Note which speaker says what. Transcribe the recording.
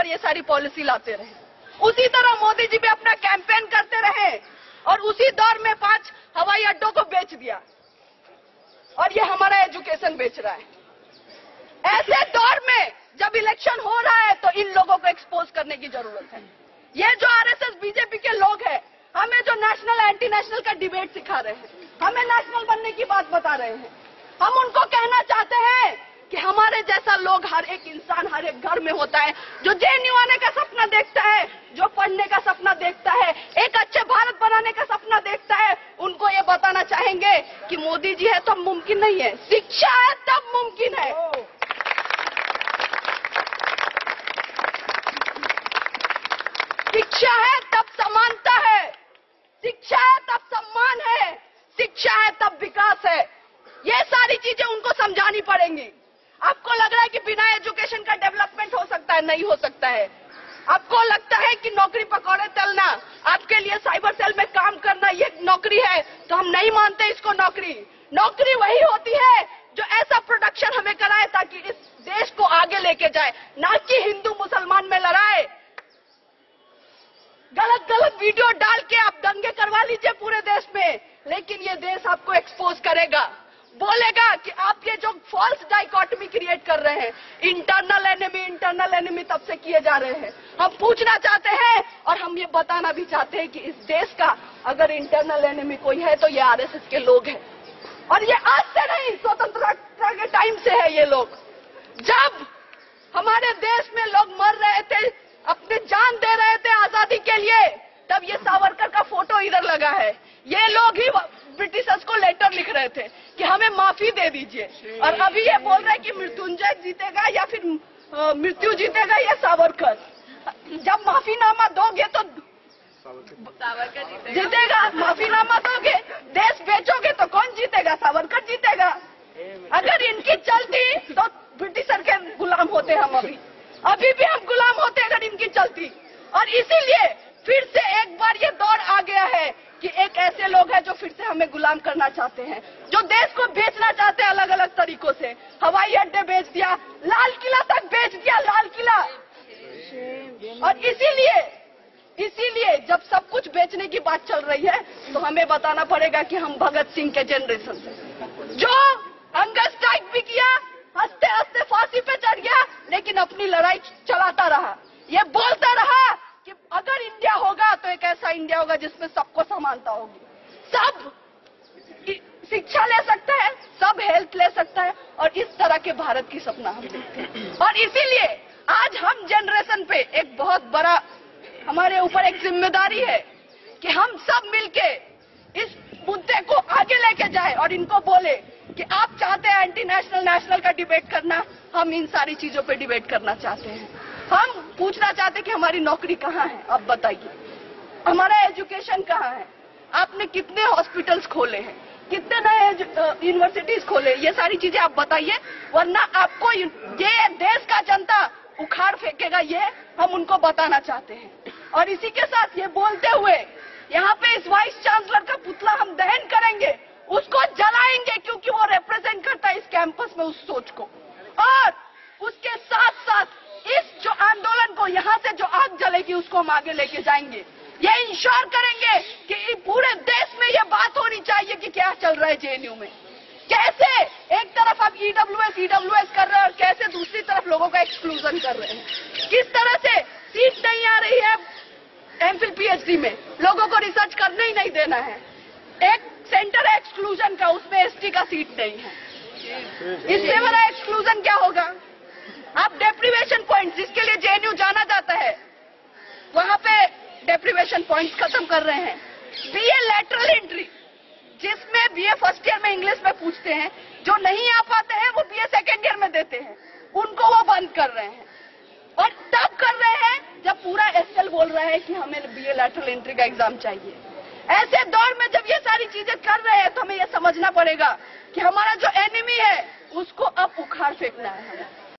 Speaker 1: बार ये सारी पॉलिसी लाते रहे। उसी तरह मोदी जी भी अपना कैंपेन करते रहे और उसी दौर में 5 हवाई अड्डों को बेच दिया और ये हमारा एजुकेशन बेच रहा है। ऐसे दौर में जब इलेक्शन हो रहा है तो इन लोगों को एक्सपोज करने की जरूरत है। ये जो आरएसएस बीजेपी के लोग हैं, हमें जो नेशनल एंटी नेशनल का डिबेट सिखा रहे हैं, हमें नेशनल बनने की बात बता रहे हैं, हम उनको कहना चाहते हैं कि हमारे जैसा लोग, हर एक इंसान हर एक घर में होता है, जो जेएनयू आने का सपना देखता है, जो पढ़ने का सपना देखता है, एक अच्छे भारत बनाने का सपना देखता है, उनको ये बताना चाहेंगे कि मोदी जी है तो मुमकिन नहीं है, शिक्षा है तब मुमकिन है। शिक्षा है तब समानता है, शिक्षा है तब सम्मान है, शिक्षा है तब विकास है। ये सारी चीजें उनको समझानी पड़ेंगी। आपको लग रहा है कि बिना एजुकेशन का डेवलपमेंट हो सकता है? नहीं हो सकता है। आपको लगता है कि नौकरी पकौड़े तलना, आपके लिए साइबर सेल में काम करना ये नौकरी है, तो हम नहीं मानते इसको नौकरी। नौकरी वही होती है जो ऐसा प्रोडक्शन हमें कराए ताकि इस देश को आगे लेके जाए, ना कि हिंदू मुसलमान में लड़ाए। गलत गलत वीडियो डाल के आप दंगे करवा लीजिए पूरे देश में, लेकिन ये देश आपको एक्सपोज करेगा, बोलेगा कि आप ये जो फॉल्स डाइकोटमी क्रिएट कर रहे हैं, इंटरनल एनिमी तब से किए जा रहे हैं। हम पूछना चाहते हैं और हम ये बताना भी चाहते हैं कि इस देश का अगर इंटरनल एनिमी कोई है तो ये आरएसएस के लोग हैं। और ये आज से नहीं, स्वतंत्रता के टाइम से है। ये लोग, जब हमारे देश में लोग मर रहे थे, अपने जान दे रहे थे आजादी के लिए, तब ये सावरकर का फोटो इधर लगा है। ये लोग ही ब्रिटिशर्स को लेटर लिख रहे थे कि हमें माफी दे दीजिए, और अभी ये बोल रहे हैं कि मृत्युंजय जीतेगा या फिर मृत्यु जीतेगा या सावरकर। जब माफीनामा दोगे तो सावरकर जीतेगा, माफीनामा दोगे, देश बेचोगे तो कौन जीतेगा? सावरकर जीतेगा। अगर इनकी चलती तो ब्रिटिशर के गुलाम होते हम, अभी भी हम गुलाम होते अगर इनकी चलती। और इसीलिए फिर से एक बार ये दौर आ गया है कि एक ऐसे लोग हैं जो फिर से हमें गुलाम करना चाहते हैं, जो देश को बेचना चाहते हैं अलग अलग तरीकों से। हवाई अड्डे बेच दिया, लाल किला तक बेच दिया, लाल किला। और इसीलिए जब सब कुछ बेचने की बात चल रही है तो हमें बताना पड़ेगा कि हम भगत सिंह के जनरेशन से, जो हंगर स्ट्राइक भी किया, हंसते हंसते फांसी पे चढ़ गया, लेकिन अपनी लड़ाई चलाता रहा। ये बोलता रहा कि अगर इंडिया होगा तो एक ऐसा इंडिया होगा जिसमें सबको समानता होगी, सब शिक्षा ले सकता है, सब हेल्थ ले सकता है, और इस तरह के भारत की सपना हम देखते हैं। और इसीलिए आज हम जनरेशन पे एक बहुत बड़ा हमारे ऊपर एक जिम्मेदारी है कि हम सब मिलके इस मुद्दे को आगे लेके जाए और इनको बोले कि आप चाहते हैं एंटी नेशनल नेशनल का डिबेट करना, हम इन सारी चीजों पे डिबेट करना चाहते हैं। हम पूछना चाहते हैं कि हमारी नौकरी कहाँ है, आप बताइए, हमारा एजुकेशन कहाँ है, आपने कितने हॉस्पिटल्स खोले हैं, कितने नए यूनिवर्सिटीज खोले, ये सारी चीजें आप बताइए, वरना आपको ये देश का जनता उखाड़ फेंकेगा। ये हम उनको बताना चाहते हैं। और इसी के साथ ये बोलते हुए यहाँ पे इस वाइस चांसलर का पुतला हम दहन करेंगे, उसको जलाएंगे, क्योंकि वो रिप्रेजेंट करता है इस कैंपस में उस सोच को। और उसके साथ साथ इस जो आंदोलन को, यहाँ से जो आग जलेगी, उसको हम आगे लेके जाएंगे। ये इंश्योर करेंगे कि पूरे देश में ये बात होनी चाहिए कि क्या चल रहा है जेएनयू में, कैसे एक तरफ आप ईडब्ल्यूएस कर रहे हैं और कैसे दूसरी तरफ लोगों का एक्सक्लूजन कर रहे हैं, किस तरह से सीट नहीं आ रही है एमफिल पीएचडी में, लोगों को रिसर्च करने ही नहीं देना है, एक सेंटर है एक्सक्लूजन का, उसमें एसटी का सीट नहीं है, इससे बड़ा एक्सक्लूजन क्या होगा? आप डेप्रीवेशन पॉइंट, जिसके लिए जेएनयू जाना जाता है, वहां पे डेप्रीवेशन पॉइंट्स खत्म कर रहे हैं। बीए लेटरल एंट्री, जिसमें बीए फर्स्ट ईयर में इंग्लिश में पूछते हैं, जो नहीं आ पाते हैं वो बीए सेकेंड ईयर में देते हैं, उनको वो बंद कर रहे हैं। और तब कर रहे हैं जब पूरा एसएल बोल रहा है कि हमें बीए लेटरल एंट्री का एग्जाम चाहिए। ऐसे दौर में जब ये सारी चीजें कर रहे हैं तो हमें ये समझना पड़ेगा कि हमारा जो एनिमी है उसको अब उखाड़ फेंकना है हमें।